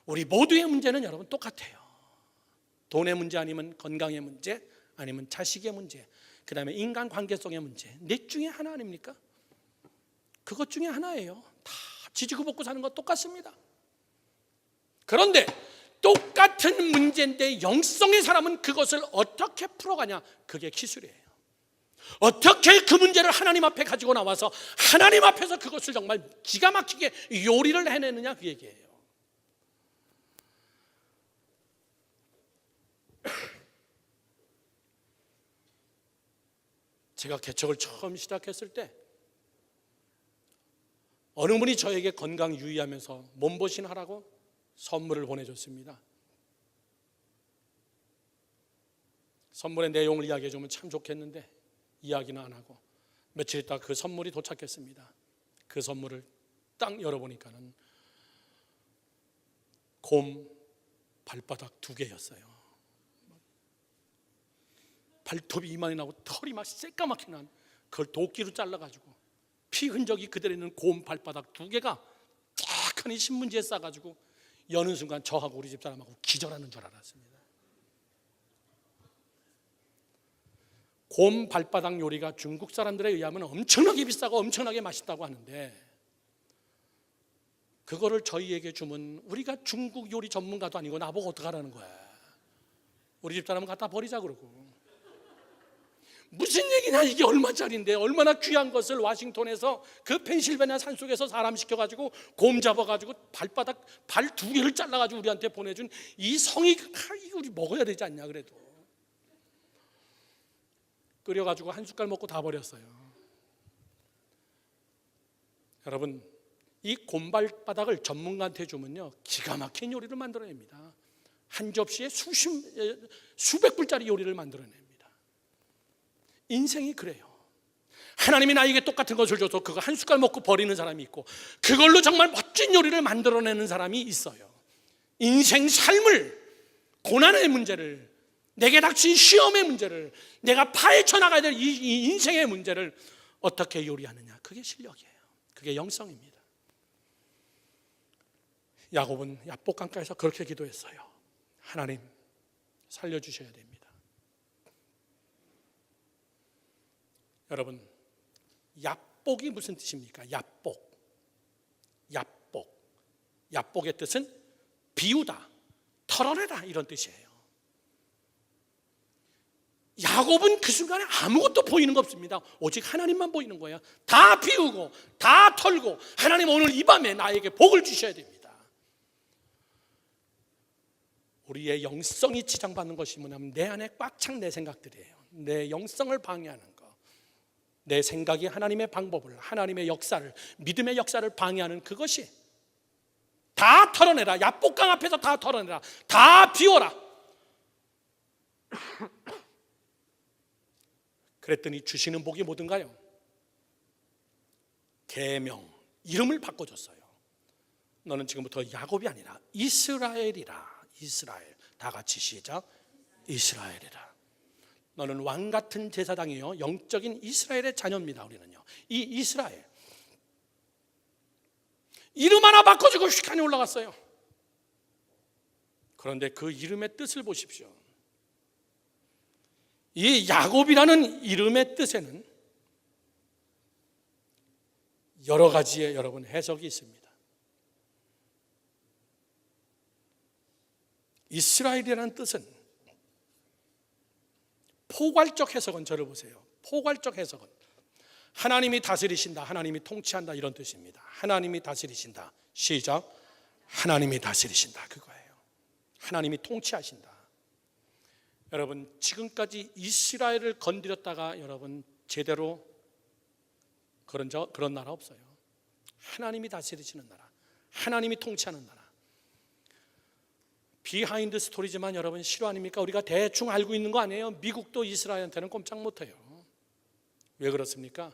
우리 모두의 문제는 여러분 똑같아요. 돈의 문제 아니면 건강의 문제, 아니면 자식의 문제, 그 다음에 인간관계 속의 문제, 넷 중에 하나 아닙니까? 그것 중에 하나예요. 다 지지고 볶고 사는 것 똑같습니다. 그런데 똑같은 문제인데 영성의 사람은 그것을 어떻게 풀어가냐, 그게 기술이에요. 어떻게 그 문제를 하나님 앞에 가지고 나와서 하나님 앞에서 그것을 정말 기가 막히게 요리를 해내느냐, 그 얘기예요. 제가 개척을 처음 시작했을 때 어느 분이 저에게 건강 유의하면서 몸보신 하라고 선물을 보내줬습니다. 선물의 내용을 이야기해 주면 참 좋겠는데 이야기는 안 하고 며칠 있다 그 선물이 도착했습니다. 그 선물을 딱 열어보니까는 곰 발바닥 2개였어요. 발톱이 이만이 나고 털이 막 새까맣게 난, 그걸 도끼로 잘라가지고 피 흔적이 그대로 있는 곰 발바닥 2개가 떡하니 신문지에 싸가지고 여는 순간 저하고 우리 집사람하고 기절하는 줄 알았습니다. 곰 발바닥 요리가 중국 사람들에 의하면 엄청나게 비싸고 엄청나게 맛있다고 하는데, 그거를 저희에게 주면 우리가 중국 요리 전문가도 아니고 나보고 어떡하라는 거야. 우리 집사람은 갖다 버리자 그러고. 무슨 얘기냐, 이게 얼마짜리인데, 얼마나 귀한 것을 와싱턴에서 그 펜실베니아 산속에서 사람 시켜가지고 곰 잡아가지고 발바닥 발 2개를 잘라가지고 우리한테 보내준 이 성의, 이거 우리 먹어야 되지 않냐. 그래도 끓여가지고 한 숟갈 먹고 다 버렸어요. 여러분, 이 곰발바닥을 전문가한테 주면요 기가 막힌 요리를 만들어냅니다. 한 접시에 수백 불짜리 요리를 만들어냅니다. 인생이 그래요. 하나님이 나에게 똑같은 것을 줘서 그거 한 숟갈 먹고 버리는 사람이 있고, 그걸로 정말 멋진 요리를 만들어내는 사람이 있어요. 인생 삶을, 고난의 문제를, 내게 닥친 시험의 문제를, 내가 파헤쳐 나가야 될 이 인생의 문제를 어떻게 요리하느냐, 그게 실력이에요. 그게 영성입니다. 야곱은 야복강가에서 그렇게 기도했어요. 하나님 살려주셔야 됩니다. 여러분, 야복이 무슨 뜻입니까? 야복. 야복의 뜻은 비우다, 털어내다, 이런 뜻이에요. 야곱은 그 순간에 아무것도 보이는 거 없습니다. 오직 하나님만 보이는 거예요. 다 비우고 다 털고, 하나님 오늘 이 밤에 나에게 복을 주셔야 됩니다. 우리의 영성이 지장받는 것이 뭐냐면 내 안에 꽉 찬 내 생각들이에요. 내 영성을 방해하는 거, 내 생각이 하나님의 방법을, 하나님의 역사를, 믿음의 역사를 방해하는 그것이 다 털어내라. 야복강 앞에서 다 털어내라. 다 비워라. 그랬더니 주시는 복이 뭐든가요? 계명, 이름을 바꿔줬어요. 너는 지금부터 야곱이 아니라 이스라엘이라. 이스라엘. 다 같이 시작. 이스라엘이라. 너는 왕같은 제사장이요, 영적인 이스라엘의 자녀입니다. 우리는요, 이 이스라엘 이름 하나 바꿔주고 휙하니 올라갔어요. 그런데 그 이름의 뜻을 보십시오. 이 야곱이라는 이름의 뜻에는 여러 가지의 여러분 해석이 있습니다. 이스라엘이라는 뜻은 포괄적 해석은, 저를 보세요. 포괄적 해석은 하나님이 다스리신다, 하나님이 통치한다, 이런 뜻입니다. 하나님이 다스리신다. 시작. 하나님이 다스리신다, 그거예요. 하나님이 통치하신다. 여러분, 지금까지 이스라엘을 건드렸다가 여러분 제대로 그런 나라 없어요. 하나님이 다스리시는 나라, 하나님이 통치하는 나라. 비하인드 스토리지만 여러분 실화 아닙니까? 우리가 대충 알고 있는 거 아니에요? 미국도 이스라엘한테는 꼼짝 못해요. 왜 그렇습니까?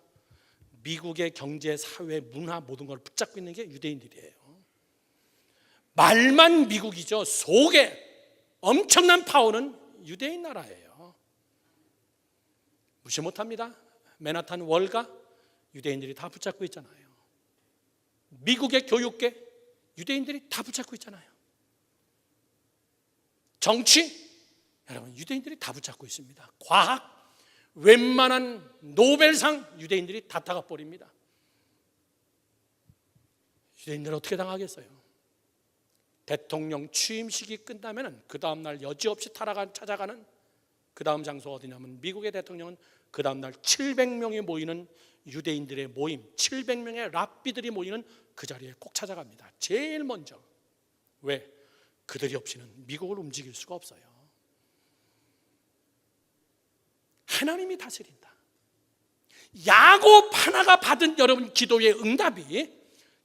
미국의 경제, 사회, 문화 모든 걸 붙잡고 있는 게 유대인들이에요. 말만 미국이죠. 속에 엄청난 파워는 유대인 나라예요. 무시 못합니다. 맨하탄 월가 유대인들이 다 붙잡고 있잖아요. 미국의 교육계 유대인들이 다 붙잡고 있잖아요. 정치, 여러분 유대인들이 다 붙잡고 있습니다. 과학, 웬만한 노벨상 유대인들이 다 타가버립니다. 유대인들은 어떻게 당하겠어요? 대통령 취임식이 끝나면 그 다음날 여지없이 찾아가는 그 다음 장소가 어디냐면, 미국의 대통령은 그 다음날 700명이 모이는 유대인들의 모임, 700명의 랍비들이 모이는 그 자리에 꼭 찾아갑니다. 제일 먼저. 왜? 그들이 없이는 미국을 움직일 수가 없어요. 하나님이 다스린다. 야곱 하나가 받은 여러분 기도의 응답이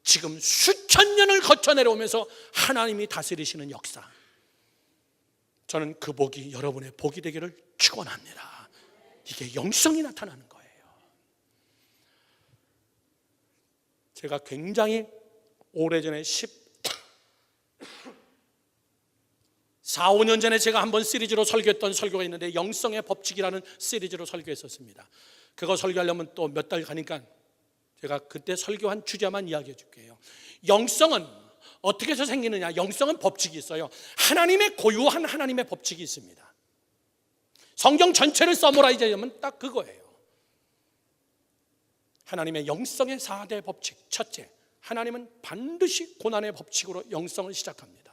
지금 수천 년을 거쳐 내려오면서 하나님이 다스리시는 역사, 저는 그 복이 여러분의 복이 되기를 축원합니다. 이게 영성이 나타나는 거예요. 제가 굉장히 오래전에 4, 5년 전에 제가 한번 시리즈로 설교했던 설교가 있는데, 영성의 법칙이라는 시리즈로 설교했었습니다. 그거 설교하려면 또 몇 달 가니까 제가 그때 설교한 주제만 이야기해 줄게요. 영성은 어떻게 해서 생기느냐? 영성은 법칙이 있어요. 하나님의 고유한 하나님의 법칙이 있습니다. 성경 전체를 서머라이즈하면 딱 그거예요. 하나님의 영성의 4대 법칙. 첫째, 하나님은 반드시 고난의 법칙으로 영성을 시작합니다.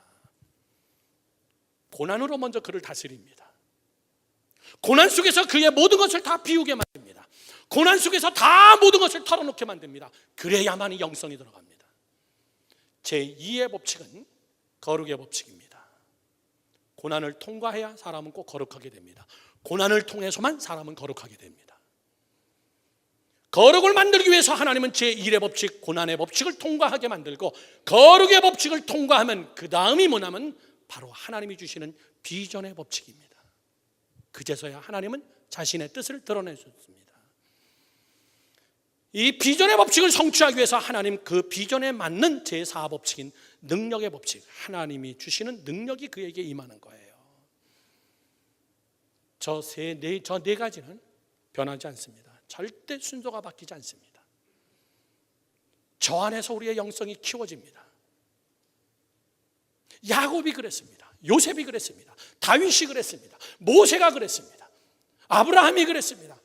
고난으로 먼저 그를 다스립니다. 고난 속에서 그의 모든 것을 다 비우게 만듭니다. 고난 속에서 다 모든 것을 털어놓게 만듭니다. 그래야만이 영성이 들어갑니다. 제2의 법칙은 거룩의 법칙입니다. 고난을 통과해야 사람은 꼭 거룩하게 됩니다. 고난을 통해서만 사람은 거룩하게 됩니다. 거룩을 만들기 위해서 하나님은 제1의 법칙, 고난의 법칙을 통과하게 만들고, 거룩의 법칙을 통과하면 그 다음이 뭐냐면 바로 하나님이 주시는 비전의 법칙입니다. 그제서야 하나님은 자신의 뜻을 드러내셨습니다. 이 비전의 법칙을 성취하기 위해서 하나님 그 비전에 맞는 제4법칙인 능력의 법칙, 하나님이 주시는 능력이 그에게 임하는 거예요. 저 네 가지는 변하지 않습니다. 절대 순서가 바뀌지 않습니다. 저 안에서 우리의 영성이 키워집니다. 야곱이 그랬습니다. 요셉이 그랬습니다. 다윗이 그랬습니다. 모세가 그랬습니다. 아브라함이 그랬습니다.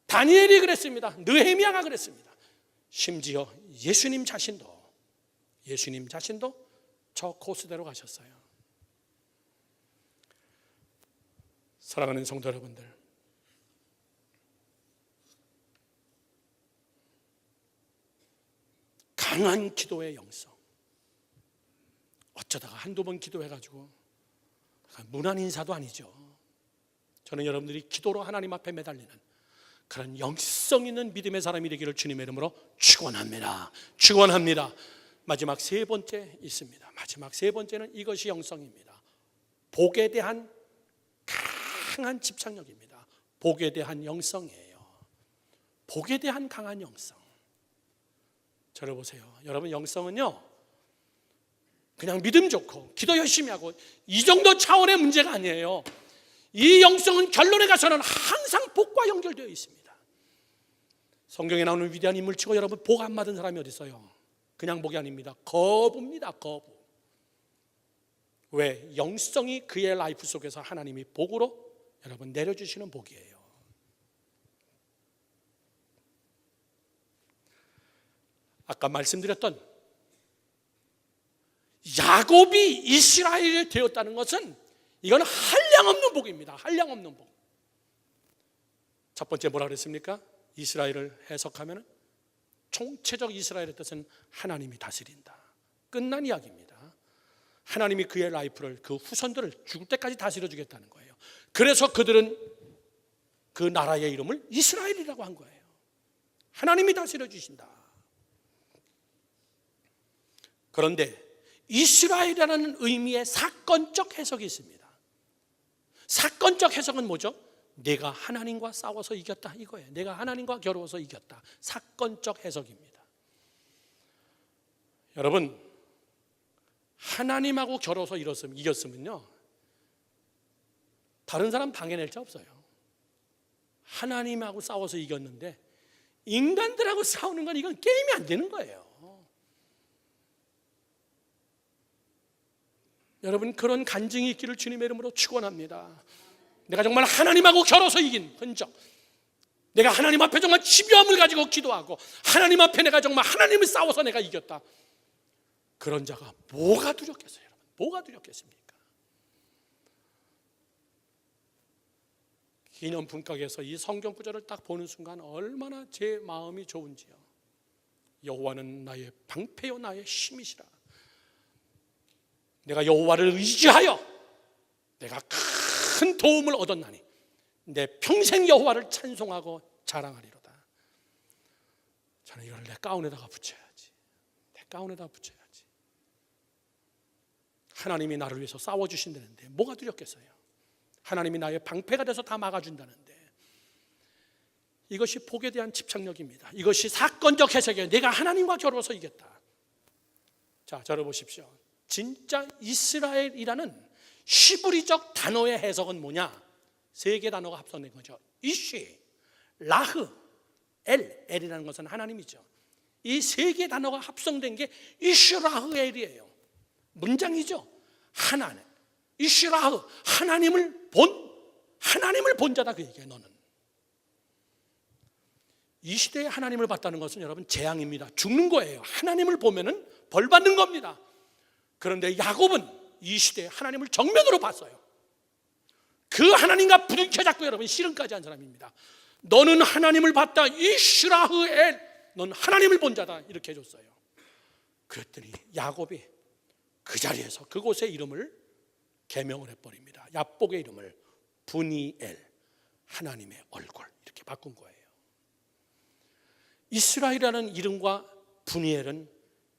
다니엘이 그랬습니다. 느헤미야가 그랬습니다. 심지어 예수님 자신도 저 코스대로 가셨어요. 사랑하는 성도 여러분들, 강한 기도의 영성. 어쩌다가 한두 번 기도해가지고 무난 인사도 아니죠. 저는 여러분들이 기도로 하나님 앞에 매달리는 그런 영성 있는 믿음의 사람이 되기를 주님의 이름으로 축원합니다. 축원합니다. 마지막 세 번째 있습니다. 마지막 세 번째는 이것이 영성입니다. 복에 대한 강한 집착력입니다. 복에 대한 영성이에요. 복에 대한 강한 영성. 저를 보세요. 여러분, 영성은요 그냥 믿음 좋고 기도 열심히 하고 이 정도 차원의 문제가 아니에요. 이 영성은 결론에 가서는 항상 복과 연결되어 있습니다. 성경에 나오는 위대한 인물 치고 여러분 복 안 받은 사람이 어디 있어요? 그냥 복이 아닙니다. 거부입니다. 거부. 왜? 영성이 그의 라이프 속에서 하나님이 복으로 여러분 내려주시는 복이에요. 아까 말씀드렸던 야곱이 이스라엘이 되었다는 것은 이건 한량없는 복입니다. 한량없는 복. 첫 번째 뭐라 그랬습니까? 이스라엘을 해석하면 총체적 이스라엘의 뜻은 하나님이 다스린다. 끝난 이야기입니다. 하나님이 그의 라이프를, 그 후손들을 죽을 때까지 다스려 주겠다는 거예요. 그래서 그들은 그 나라의 이름을 이스라엘이라고 한 거예요. 하나님이 다스려 주신다. 그런데 이스라엘이라는 의미의 사건적 해석이 있습니다. 사건적 해석은 뭐죠? 내가 하나님과 싸워서 이겼다 이거예요. 내가 하나님과 겨루어서 이겼다. 사건적 해석입니다. 여러분, 하나님하고 겨루어서 이겼으면요 다른 사람 당해낼 자 없어요. 하나님하고 싸워서 이겼는데 인간들하고 싸우는 건 이건 게임이 안 되는 거예요. 여러분, 그런 간증이 있기를 주님의 이름으로 축원합니다. 내가 정말 하나님하고 겨뤄서 이긴 흔적, 내가 하나님 앞에 정말 집요함을 가지고 기도하고 하나님 앞에 내가 정말 하나님을 싸워서 내가 이겼다. 그런 자가 뭐가 두렵겠어요? 여러분, 뭐가 두렵겠습니까? 기념품 가게에서 이 성경 구절을 딱 보는 순간 얼마나 제 마음이 좋은지요. 여호와는 나의 방패요 나의 힘이시라. 내가 여호와를 의지하여 내가 큰 도움을 얻었나니 내 평생 여호와를 찬송하고 자랑하리로다. 저는 이걸 내 가운에다가 붙여야지. 내 가운에다가 붙여야지. 하나님이 나를 위해서 싸워주신다는데 뭐가 두렵겠어요? 하나님이 나의 방패가 돼서 다 막아준다는데. 이것이 복에 대한 집착력입니다. 이것이 사건적 해석이에요. 내가 하나님과 겨루어서 이겼다. 자, 저를 보십시오. 진짜 이스라엘이라는 시브리적 단어의 해석은 뭐냐? 세 개 단어가 합성된 거죠. 이쉬, 라흐, 엘이라는 것은 하나님이죠. 이 세 개 단어가 합성된 게 이슈라흐엘이에요. 문장이죠. 하나님, 이시라흐, 하나님을 본 자다, 그 얘기예요. 너는 이 시대에 하나님을 봤다는 것은 여러분 재앙입니다. 죽는 거예요. 하나님을 보면은 벌 받는 겁니다. 그런데 야곱은 이 시대에 하나님을 정면으로 봤어요. 그 하나님과 부딪혀 잡고 여러분 씨름까지 한 사람입니다. 너는 하나님을 봤다, 이시라흐엘, 넌 하나님을 본 자다, 이렇게 해줬어요. 그랬더니 야곱이 그 자리에서 그곳의 이름을 개명을 해버립니다. 야복의 이름을 분이엘, 하나님의 얼굴, 이렇게 바꾼 거예요. 이스라엘이라는 이름과 분이엘은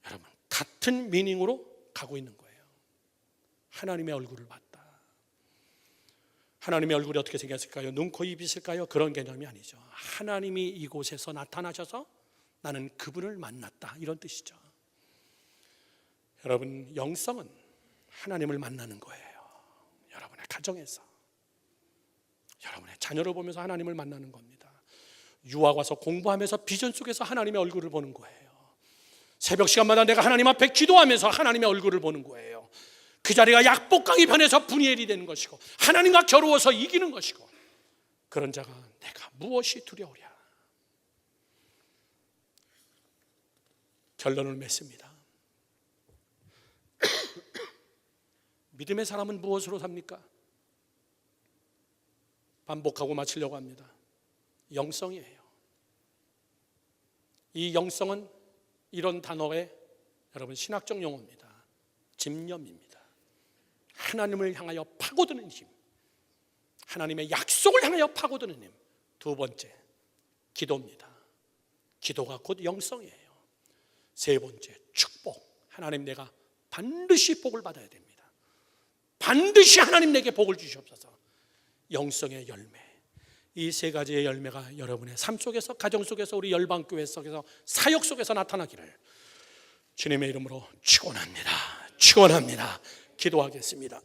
여러분 같은 미닝으로 가고 있는 거예요. 하나님의 얼굴을 봤다. 하나님의 얼굴이 어떻게 생겼을까요? 눈, 코, 입이 있을까요? 그런 개념이 아니죠. 하나님이 이곳에서 나타나셔서 나는 그분을 만났다, 이런 뜻이죠. 여러분, 영성은 하나님을 만나는 거예요. 여러분의 가정에서, 여러분의 자녀를 보면서 하나님을 만나는 겁니다. 유학 와서 공부하면서 비전 속에서 하나님의 얼굴을 보는 거예요. 새벽 시간마다 내가 하나님 앞에 기도하면서 하나님의 얼굴을 보는 거예요. 그 자리가 약복강이 변해서 분이엘이 되는 것이고, 하나님과 겨루어서 이기는 것이고, 그런 자가 내가 무엇이 두려우랴. 결론을 맺습니다. 믿음의 사람은 무엇으로 삽니까? 반복하고 마치려고 합니다. 영성이에요. 이 영성은 이런 단어의 여러분 신학적 용어입니다. 집념입니다. 하나님을 향하여 파고드는 힘, 하나님의 약속을 향하여 파고드는 힘. 두 번째, 기도입니다. 기도가 곧 영성이에요. 세 번째, 축복. 하나님, 내가 반드시 복을 받아야 됩니다. 반드시 하나님 내게 복을 주시옵소서. 영성의 열매. 이 세 가지의 열매가 여러분의 삶 속에서, 가정 속에서, 우리 열방교회 속에서, 사역 속에서 나타나기를 주님의 이름으로 축원합니다. 축원합니다. 기도하겠습니다.